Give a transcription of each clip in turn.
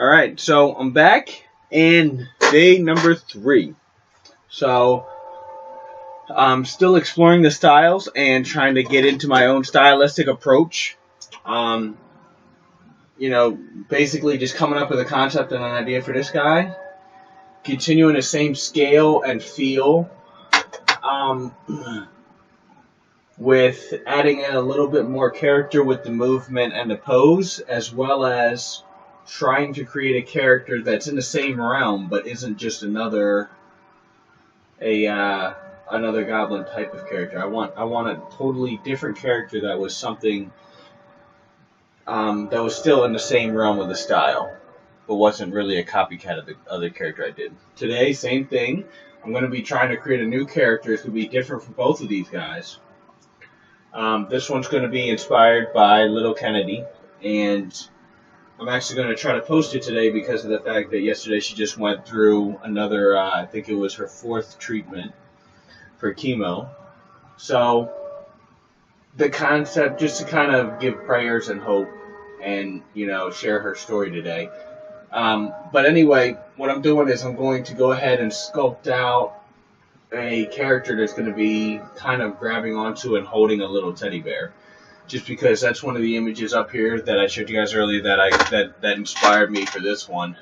Alright, so I'm back, and day number 3. So, I'm still exploring the styles and trying to get into my own stylistic approach. Um, basically just coming up with a concept and an idea for this guy. Continuing the same scale and feel. With adding in a little bit more character with the movement and the pose, as well as trying to create a character that's in the same realm, but isn't just another goblin type of character. I want a totally different character that was something that was still in the same realm of the style, but wasn't really a copycat of the other character I did. Today, same thing. I'm going to be trying to create a new character. It's going to be different from both of these guys. This one's going to be inspired by little Kennady, and I'm actually going to try to post it today because of the fact that yesterday she just went through another, I think it was her 4th treatment for chemo. So, the concept, just to kind of give prayers and hope and, share her story today. But anyway, what I'm doing is I'm going to go ahead and sculpt out a character that's going to be kind of grabbing onto and holding a little teddy bear. Just because that's one of the images up here that I showed you guys earlier that inspired me for this one.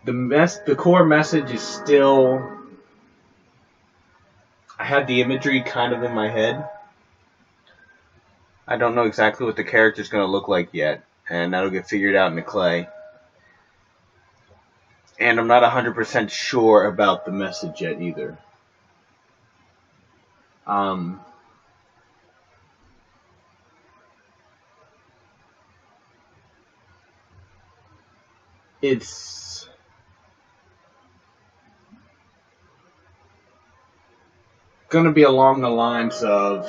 The core message is still, I had the imagery kind of in my head. I don't know exactly what the character's going to look like yet, and that'll get figured out in the clay. And I'm not 100% sure about the message yet either. It's going to be along the lines of,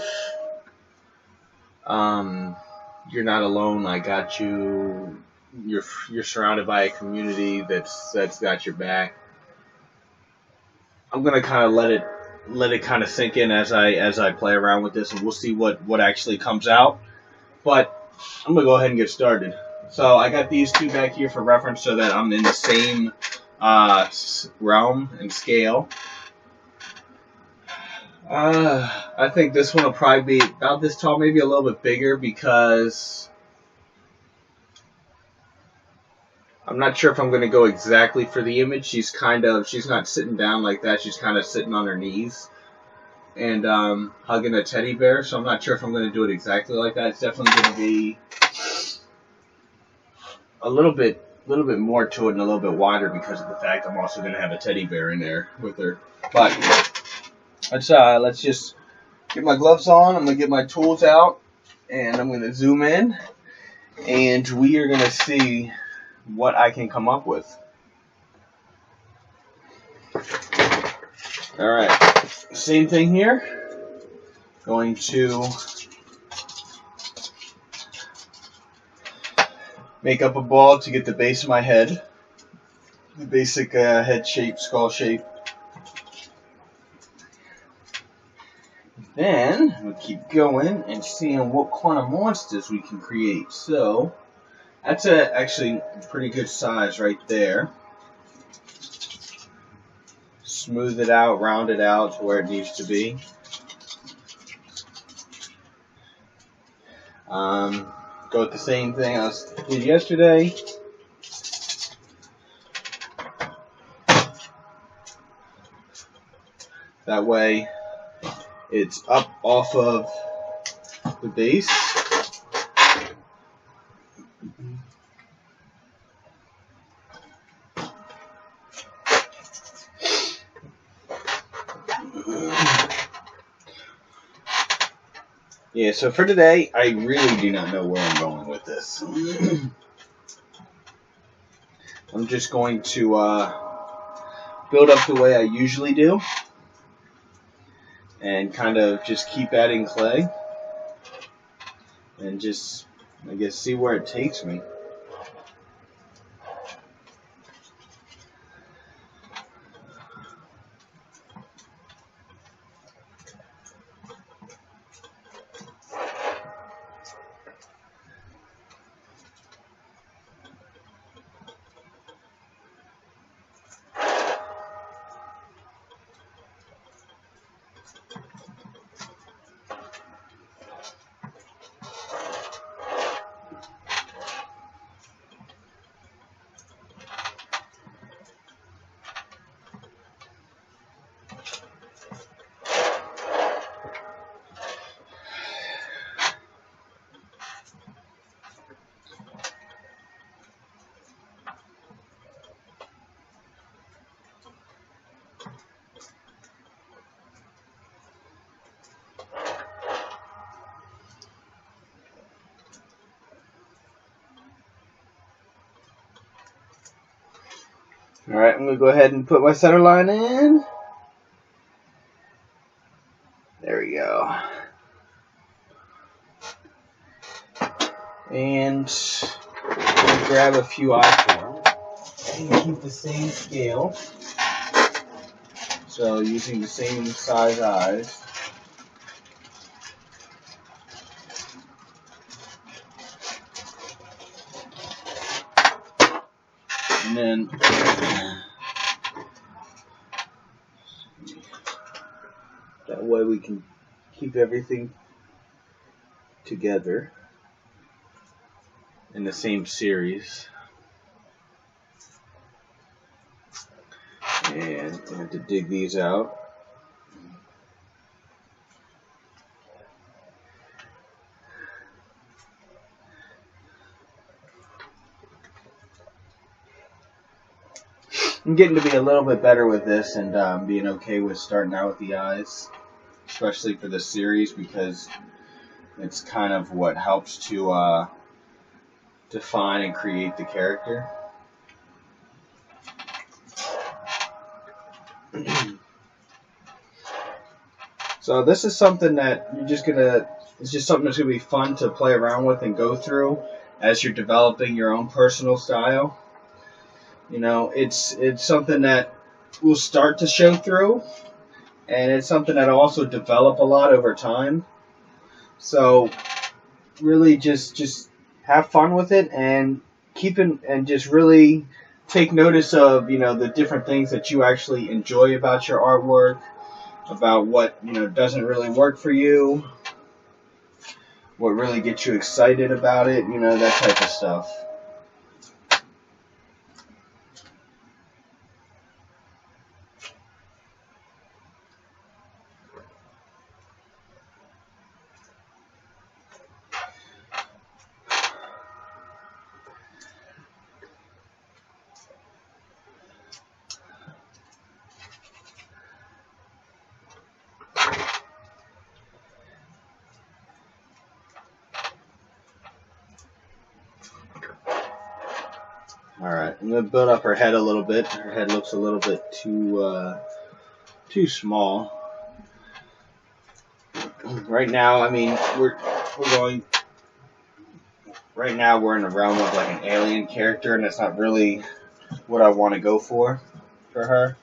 you're not alone, I got you. You're surrounded by a community that's got your back. I'm gonna kind of let it kind of sink in as I play around with this, and we'll see what actually comes out. But I'm gonna go ahead and get started. So I got these two back here for reference, so that I'm in the same realm and scale. I think this one will probably be about this tall, maybe a little bit bigger, because I'm not sure if I'm going to go exactly for the image. She's not sitting down like that. She's kind of sitting on her knees and hugging a teddy bear. So I'm not sure if I'm going to do it exactly like that. It's definitely going to be a little bit more to it and a little bit wider because of the fact I'm also going to have a teddy bear in there with her. But let's just get my gloves on. I'm going to get my tools out and I'm going to zoom in, and we are going to see what I can come up with. Alright, same thing here. Going to make up a ball to get the base of my head. The basic head shape, skull shape. Then we'll keep going and seeing what kind of monsters we can create. So that's actually a pretty good size right there. Smooth it out, round it out to where it needs to be. Go with the same thing I did yesterday. That way it's up off of the base. Yeah, so for today, I really do not know where I'm going with this. I'm just going to build up the way I usually do and kind of just keep adding clay and just, I guess, see where it takes me. Alright, I'm going to go ahead and put my center line in. There we go. And I'm going to grab a few eyeforms and keep the same scale. So using the same size eyes. And then that way we can keep everything together in the same series. And I'm going to dig these out. I'm getting to be a little bit better with this and being okay with starting out with the eyes, especially for this series, because it's kind of what helps to define and create the character. So this is something that it's just something that's going to be fun to play around with and go through as you're developing your own personal style. You know, it's something that will start to show through, and it's something that will also develop a lot over time. So really just have fun with it and and just really take notice of, you know, the different things that you actually enjoy about your artwork, about what, you know, doesn't really work for you, what really gets you excited about it, you know, that type of stuff. Alright, I'm going to build up her head a little bit. Her head looks a little bit too small. Right now, I mean, right now we're in the realm of like an alien character, and that's not really what I want to go for her.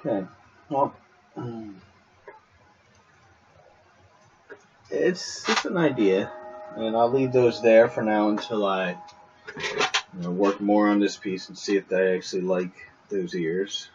Okay, well, it's an idea, and I'll leave those there for now until I work more on this piece and see if I actually like those ears.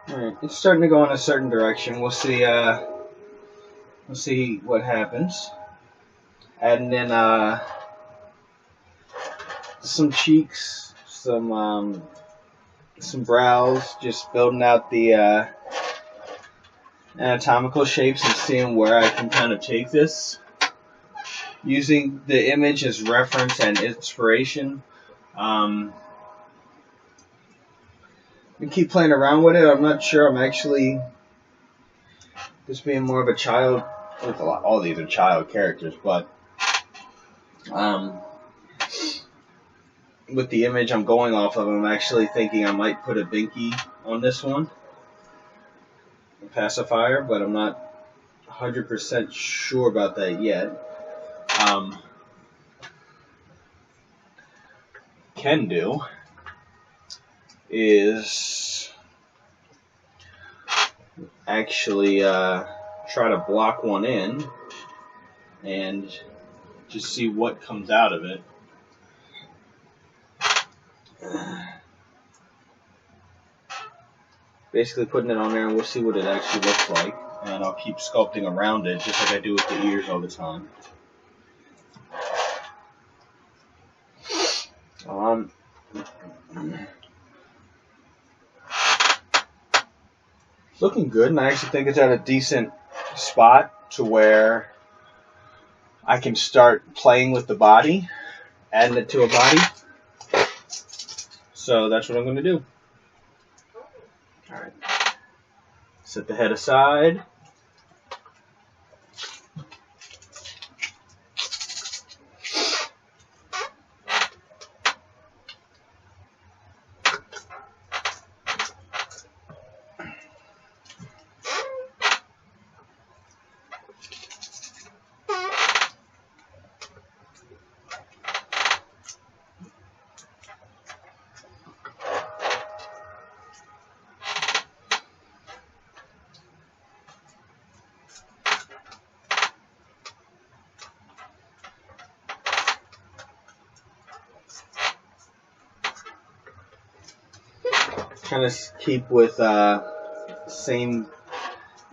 Alright, it's starting to go in a certain direction. We'll see what happens. Adding in some cheeks, some brows, just building out the anatomical shapes and seeing where I can kind of take this. Using the image as reference and inspiration. And keep playing around with it. I'm not sure I'm actually just being more of a child. All these are child characters, but with the image I'm going off of, I'm actually thinking I might put a binky on this one, a pacifier, but I'm not 100% sure about that yet. Can do is actually try to block one in and just see what comes out of it. Basically putting it on there, and we'll see what it actually looks like, and I'll keep sculpting around it just like I do with the ears all the time. It's looking good, and I actually think it's at a decent spot to where I can start playing with the body, adding it to a body. So that's what I'm going to do. Alright. Set the head aside. Kind of keep with same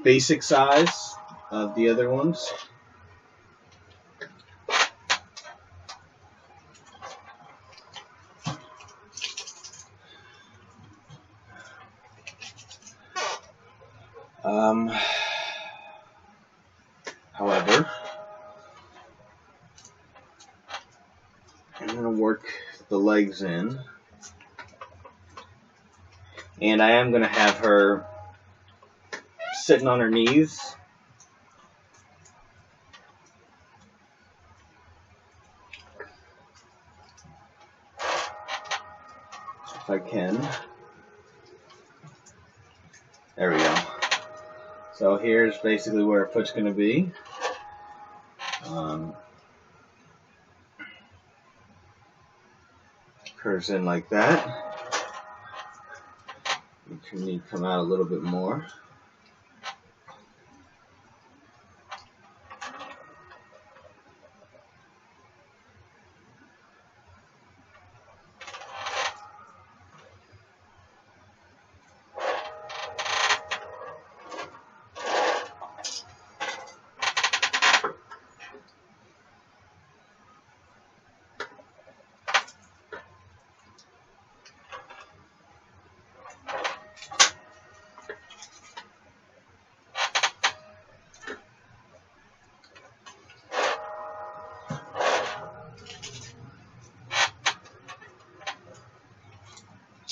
basic size of the other ones. However, I'm going to work the legs in. And I am going to have her sitting on her knees. If I can. There we go. So here's basically where a foot's going to be. Curves in like that. You need to come out a little bit more.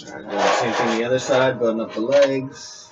Alright, doing the same thing the other side, building up the legs.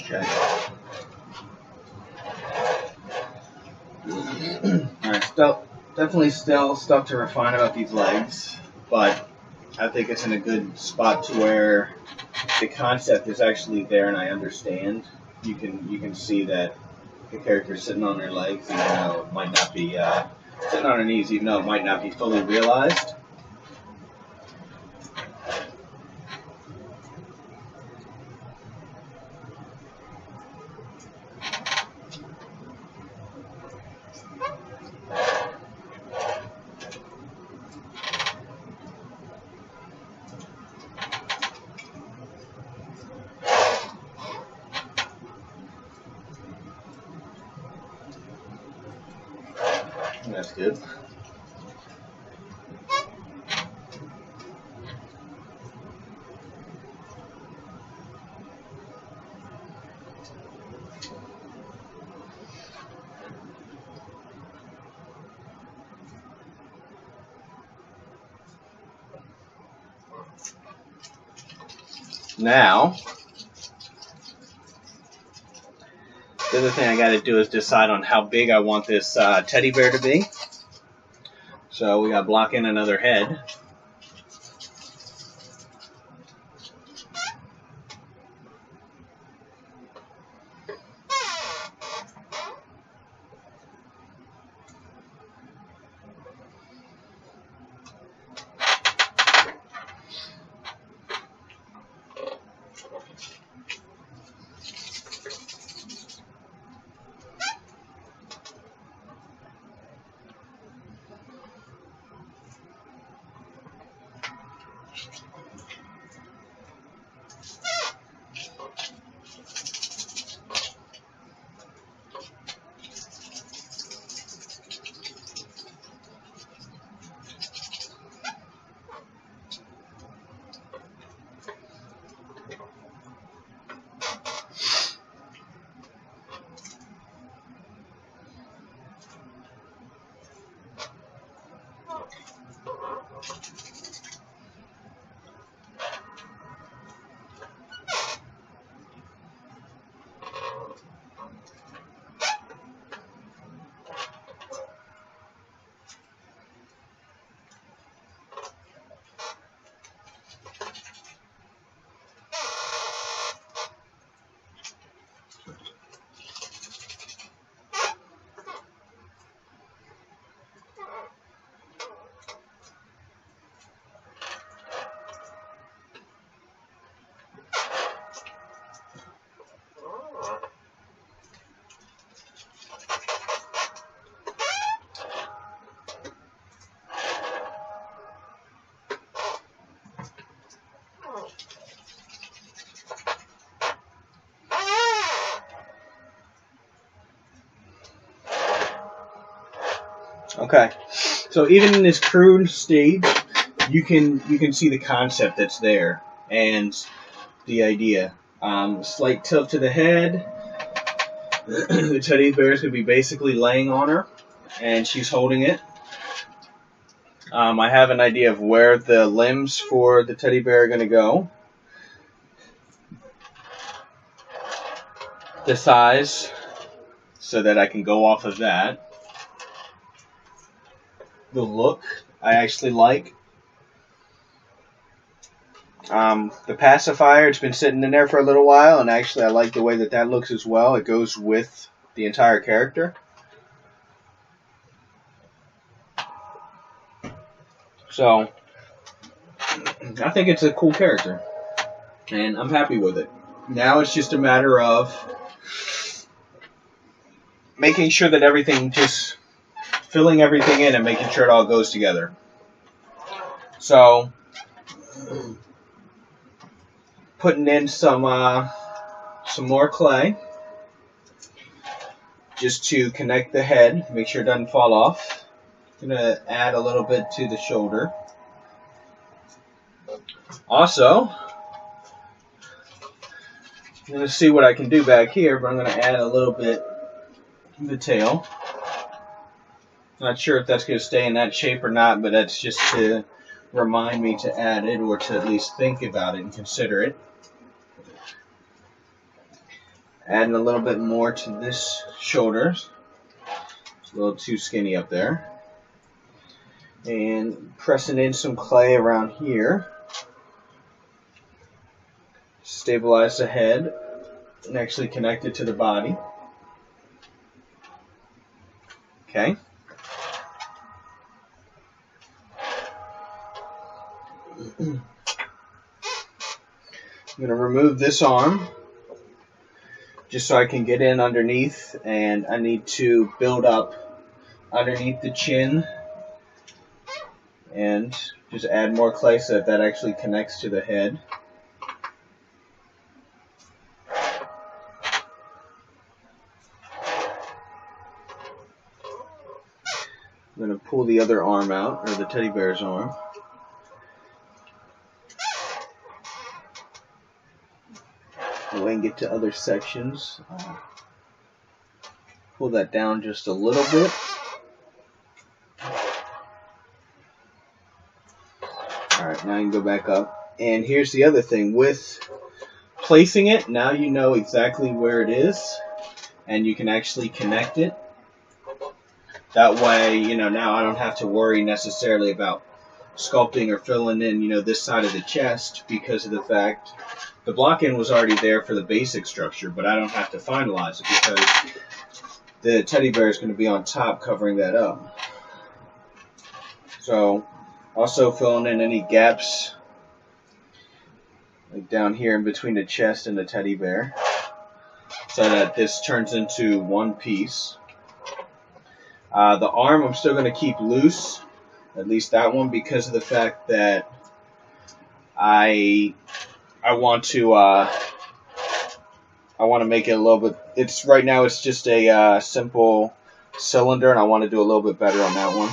Okay. Alright, definitely still stuff to refine about these legs, but I think it's in a good spot to where the concept is actually there and I understand. You can see that the character's sitting on their legs, even though it might not be sitting on her knees, even though it might not be fully realized. That's good. Now, the other thing I got to do is decide on how big I want this teddy bear to be. So we got to block in another head. Okay, so even in this crude stage, you can see the concept that's there and the idea. Slight tilt to the head. The teddy bear is going to be basically laying on her, and she's holding it. I have an idea of where the limbs for the teddy bear are going to go. The size, so that I can go off of that. The look, I actually like. The pacifier, it's been sitting in there for a little while, and actually I like the way that that looks as well. It goes with the entire character. So, I think it's a cool character, and I'm happy with it. Now it's just a matter of making sure that everything, just filling everything in and making sure it all goes together. So, putting in some more clay just to connect the head, make sure it doesn't fall off. I'm going to add a little bit to the shoulder. Also, I'm going to see what I can do back here, but I'm going to add a little bit to the tail. Not sure if that's going to stay in that shape or not, but that's just to remind me to add it, or to at least think about it and consider it. Adding a little bit more to this shoulder. It's a little too skinny up there. And pressing in some clay around here. Stabilize the head and actually connect it to the body. Okay. I'm going to remove this arm just so I can get in underneath, and I need to build up underneath the chin and just add more clay so that actually connects to the head. I'm going to pull the other arm out, or the teddy bear's arm. Go and get to other sections. Pull that down just a little bit. Alright, now you can go back up. And here's the other thing. With placing it, now you know exactly where it is, and you can actually connect it. That way, now I don't have to worry necessarily about sculpting or filling in, this side of the chest, because of the fact the block-in was already there for the basic structure, but I don't have to finalize it because the teddy bear is going to be on top covering that up. So, also filling in any gaps, like down here in between the chest and the teddy bear, so that this turns into one piece. The arm I'm still going to keep loose, at least that one, because of the fact that I want to make it a little bit. Right now it's just a simple cylinder, and I want to do a little bit better on that one.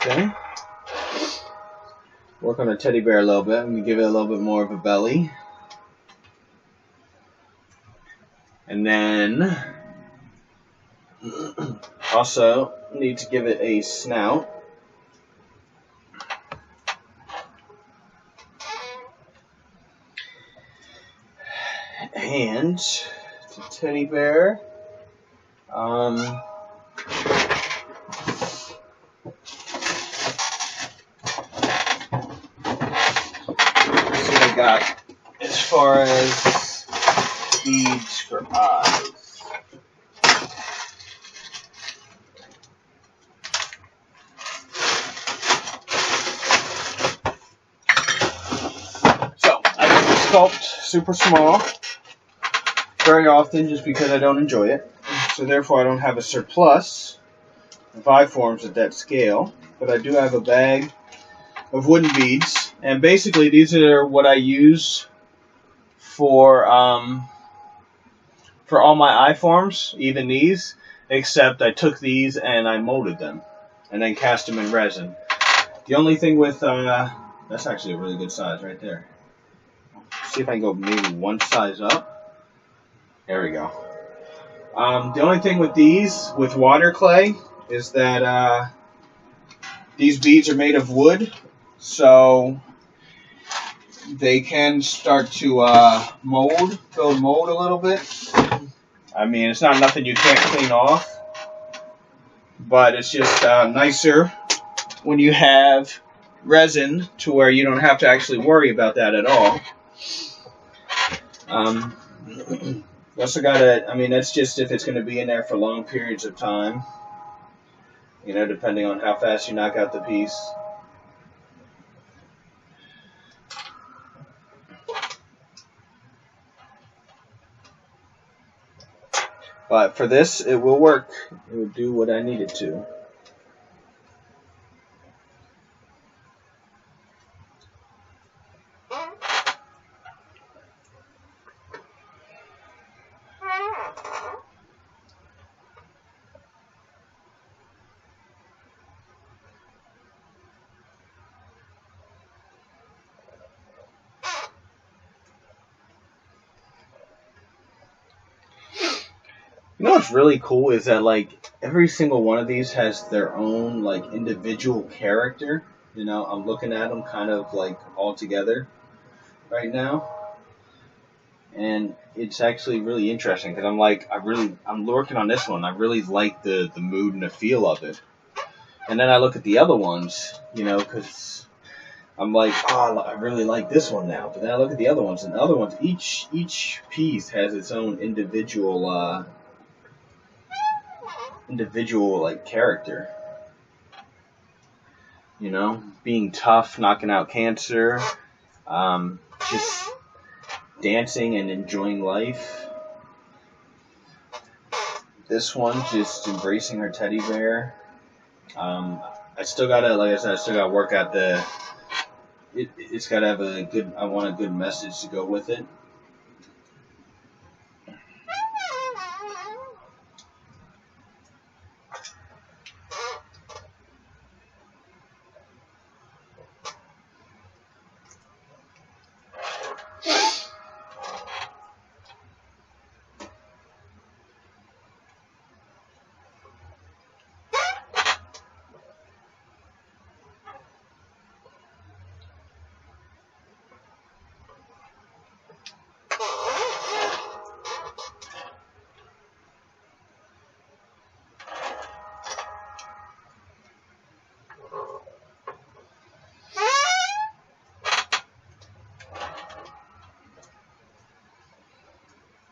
Okay. Work on the teddy bear a little bit. I'm going to give it a little bit more of a belly. And then also need to give it a snout. And the teddy bear. got as far as beads for eyes. So I don't sculpt super small very often just because I don't enjoy it. So therefore I don't have a surplus of eye forms at that scale. But I do have a bag of wooden beads. And basically these are what I use for all my eye forms, even these, except I took these and I molded them and then cast them in resin. The only thing with, that's actually a really good size right there. See if I can go maybe one size up. There we go. The only thing with these, with water clay, is that these beads are made of wood, so they can start to build mold a little bit. I mean, it's not nothing you can't clean off, but it's just nicer when you have resin to where you don't have to actually worry about that at all. You also gotta, I mean, that's just if it's going to be in there for long periods of time, you know, depending on how fast you knock out the piece. But for this, it will work. It will do what I need it to. You know what's really cool is that, like, every single one of these has their own, like, individual character. You know, I'm looking at them kind of, like, all together right now. And it's actually really interesting because I'm like, I'm working on this one. I really like the mood and the feel of it. And then I look at the other ones, you know, because I'm like, oh, I really like this one now. But then I look at the other ones, and the other ones, each piece has its own individual like character, you know, being tough, knocking out cancer, just dancing and enjoying life. This one just embracing her teddy bear. I still gotta, like I said, I still gotta work out it's gotta have I want a good message to go with it.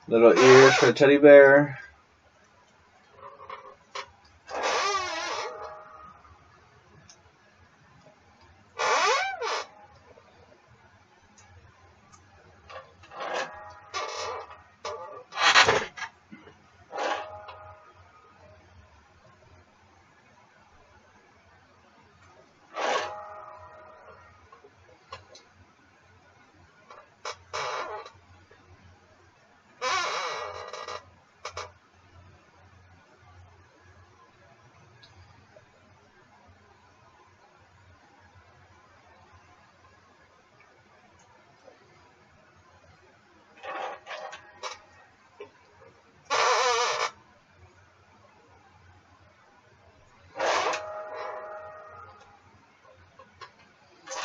Little ears for the teddy bear.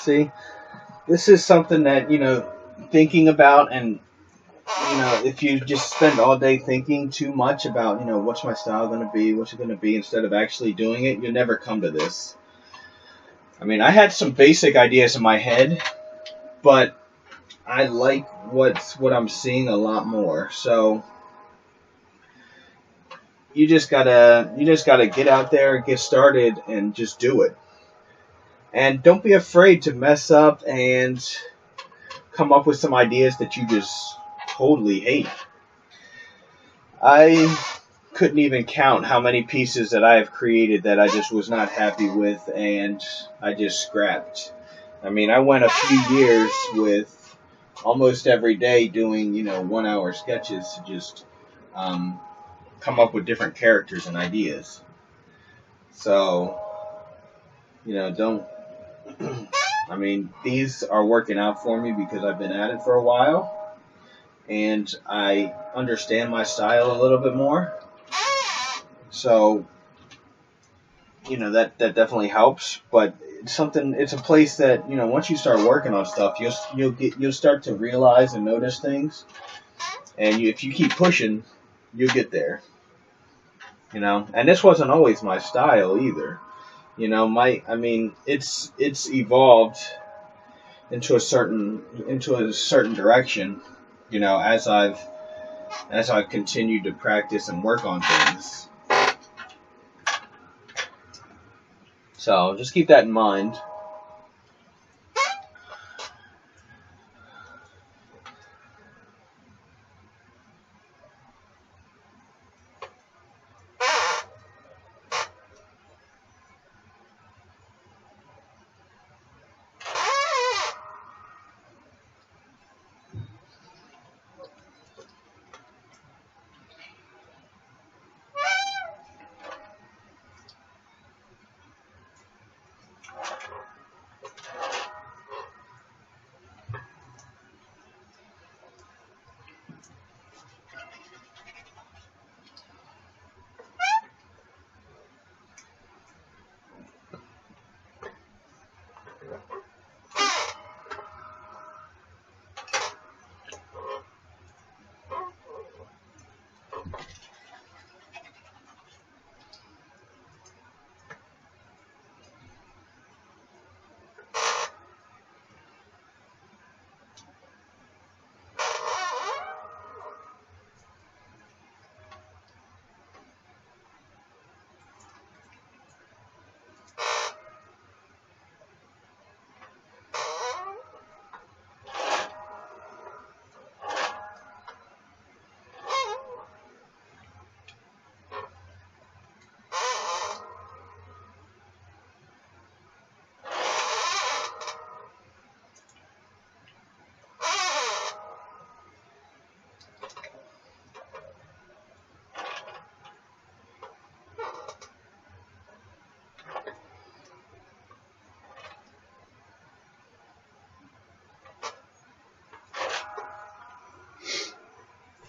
See, this is something that, you know, thinking about, and, you know, if you just spend all day thinking too much about, you know, what's my style going to be, what's it going to be, instead of actually doing it, you'll never come to this. I mean, I had some basic ideas in my head, but I like what I'm seeing a lot more. So you just gotta get out there, get started, and just do it. And don't be afraid to mess up and come up with some ideas that you just totally hate. I couldn't even count how many pieces that I have created that I just was not happy with and I just scrapped. I mean, I went a few years with almost every day doing, 1 hour sketches to just come up with different characters and ideas. So, don't. I mean, these are working out for me because I've been at it for a while and I understand my style a little bit more. So, that definitely helps. But it's a place that once you start working on stuff, you'll start to realize and notice things, and if you keep pushing, you'll get there. And this wasn't always my style either. It's evolved into a certain direction. As I've continued to practice and work on things. So just keep that in mind.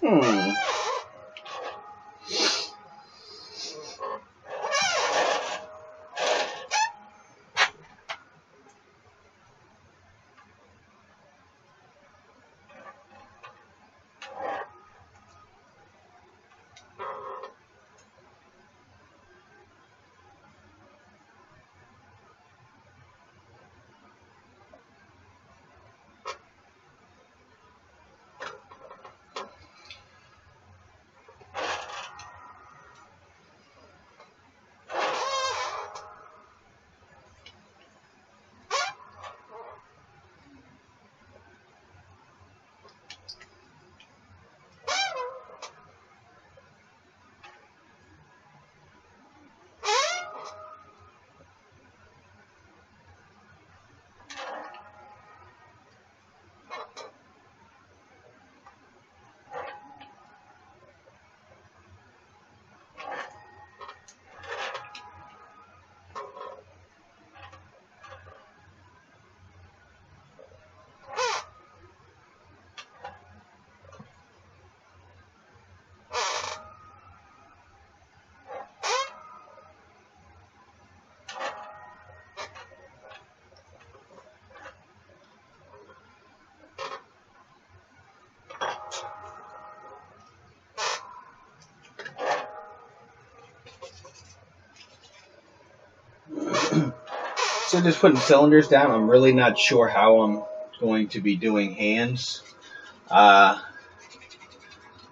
Hmm. So just putting cylinders down, I'm really not sure how I'm going to be doing hands.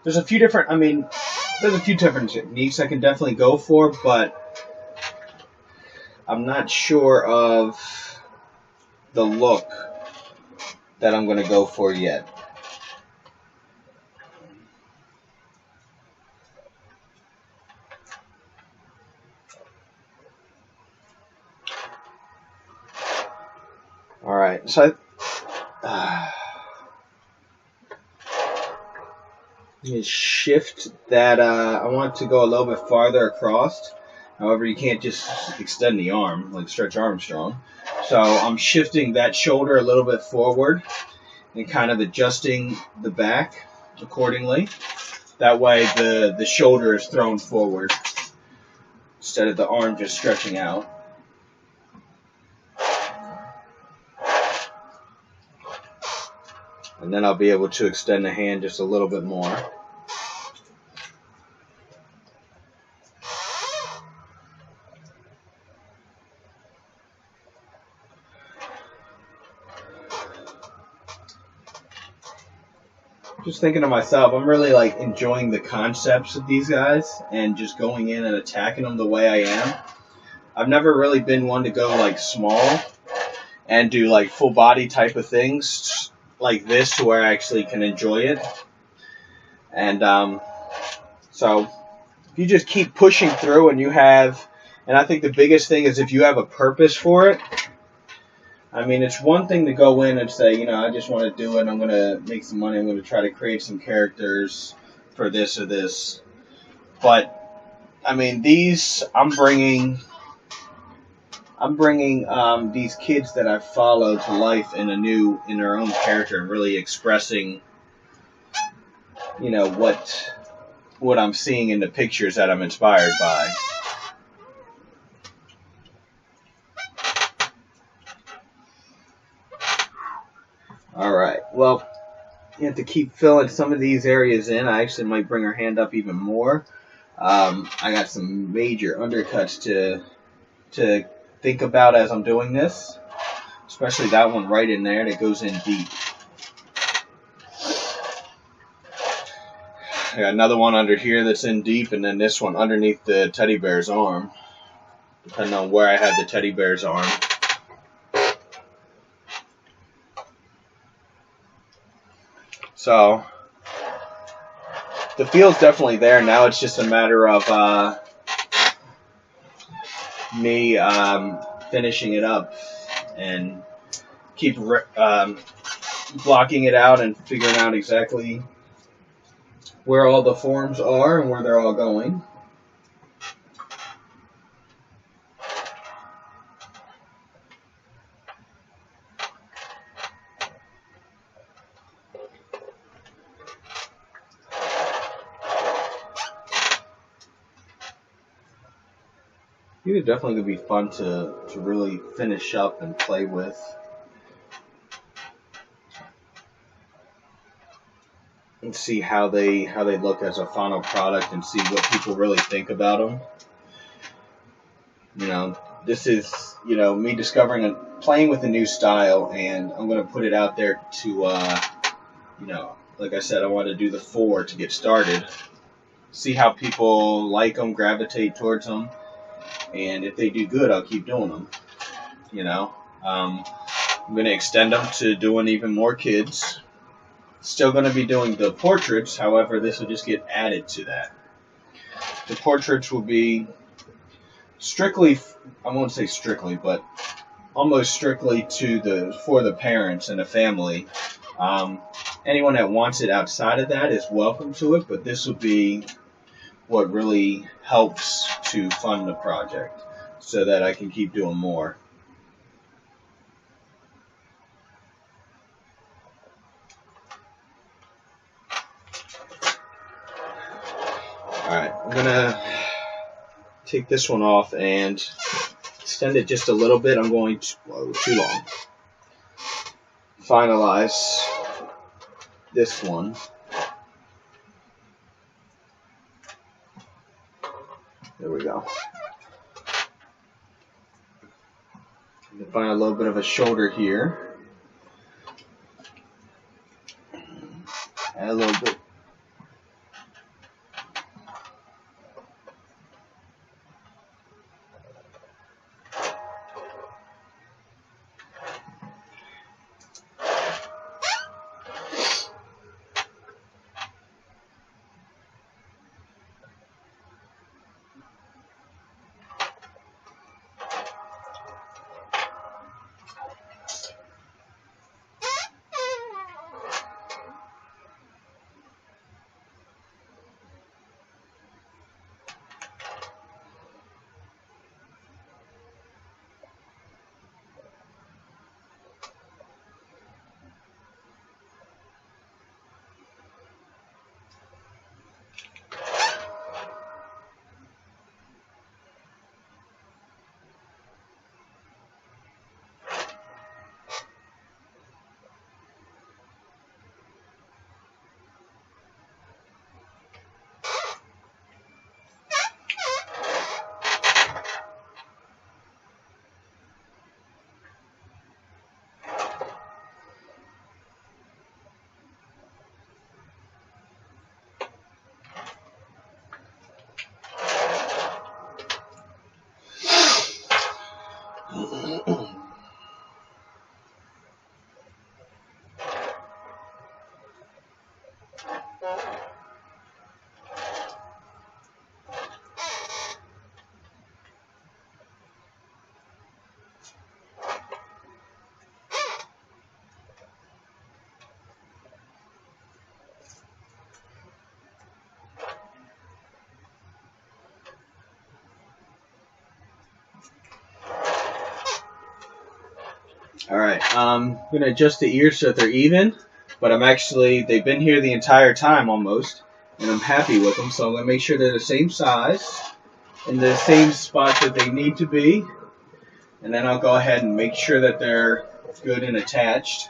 There's a few different, there's a few different techniques I can definitely go for, but I'm not sure of the look that I'm going to go for yet. All right, so you shift that. I want it to go a little bit farther across. However, you can't just extend the arm like Stretch Armstrong. So I'm shifting that shoulder a little bit forward and kind of adjusting the back accordingly. That way the shoulder is thrown forward instead of the arm just stretching out. And then I'll be able to extend the hand just a little bit more. Just thinking to myself, I'm really like enjoying the concepts of these guys and just going in and attacking them the way I am. I've never really been one to go like small and do like full body type of things like this to where I actually can enjoy it. And so if you just keep pushing through and I think the biggest thing is if you have a purpose for it. I mean, it's one thing to go in and say, I just want to do it. I'm going to make some money. I'm going to try to create some characters for this or this. But, I mean, I'm bringing these kids that I've followed to life in their own character and really expressing, what I'm seeing in the pictures that I'm inspired by. All right. Well, you have to keep filling some of these areas in. I actually might bring her hand up even more. I got some major undercuts to think about as I'm doing this, especially that one right in there that goes in deep. I got another one under here that's in deep, and then this one underneath the teddy bear's arm, depending on where I have the teddy bear's arm. So the feel's definitely there. Now it's just a matter of me finishing it up and keep blocking it out and figuring out exactly where all the forms are and where they're all going. These are definitely going to be fun to really finish up and play with. And see how they look as a final product and see what people really think about them. This is, me discovering and playing with a new style, and I'm going to put it out there to, like I said, I want to do the 4 to get started. See how people like them, gravitate towards them. And if they do good, I'll keep doing them. I'm going to extend them to doing even more kids. Still going to be doing the portraits. However, this will just get added to that. The portraits will be strictly, I won't say strictly, but almost strictly for the parents and the family. Anyone that wants it outside of that is welcome to it, but this will be what really helps to fund the project so that I can keep doing more. Alright, I'm going to take this one off and extend it just a little bit. I'm going to, too long. Finalize this one. There we go. Find a little bit of a shoulder here. Alright, I'm going to adjust the ears so that they're even, but they've been here the entire time almost, and I'm happy with them, so I'm going to make sure they're the same size, in the same spot that they need to be, and then I'll go ahead and make sure that they're good and attached.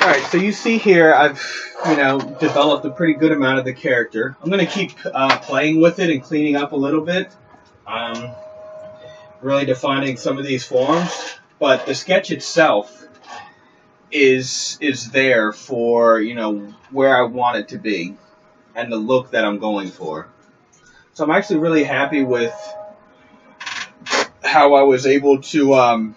Alright, so you see here I've, developed a pretty good amount of the character. I'm going to keep playing with it and cleaning up a little bit. Really defining some of these forms. But the sketch itself is there for, where I want it to be and the look that I'm going for. So I'm actually really happy with how I was able to,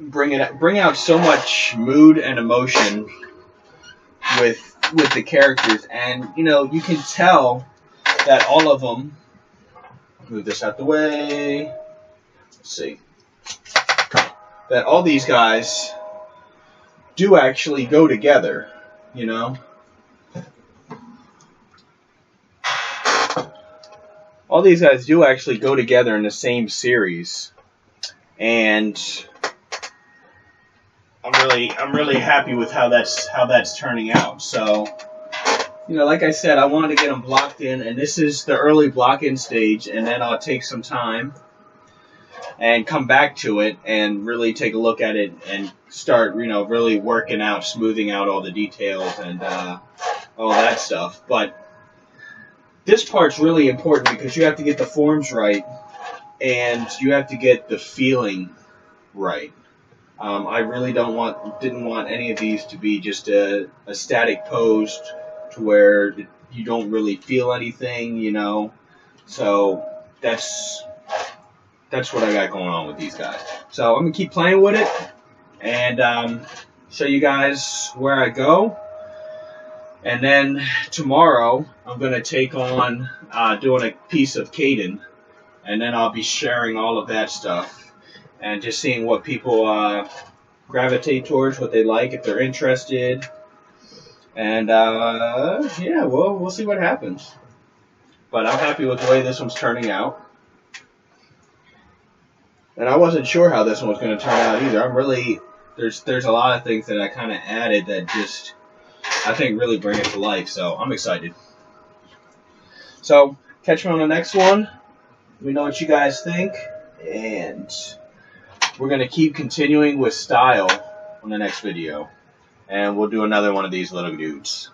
bring out so much mood and emotion with the characters, and you can tell that all of them. Move this out the way. Let's see. That all these guys do actually go together, All these guys do actually go together in the same series, and I'm really happy with how that's turning out. So, like I said, I wanted to get them blocked in, and this is the early block-in stage, and then I'll take some time and come back to it and really take a look at it and start, really working out, smoothing out all the details and all that stuff. But this part's really important because you have to get the forms right and you have to get the feeling right. I really didn't want any of these to be just a static pose to where you don't really feel anything, So that's what I got going on with these guys. So I'm going to keep playing with it and show you guys where I go. And then tomorrow I'm going to take on doing a piece of Kennady, and then I'll be sharing all of that stuff and just seeing what people gravitate towards, what they like, if they're interested. And yeah, we'll see what happens. But I'm happy with the way this one's turning out. And I wasn't sure how this one was going to turn out either. There's a lot of things that I kind of added that just, I think, really bring it to life. So I'm excited. So catch me on the next one. Let me know what you guys think. And we're going to keep continuing with style on the next video. And we'll do another one of these little dudes.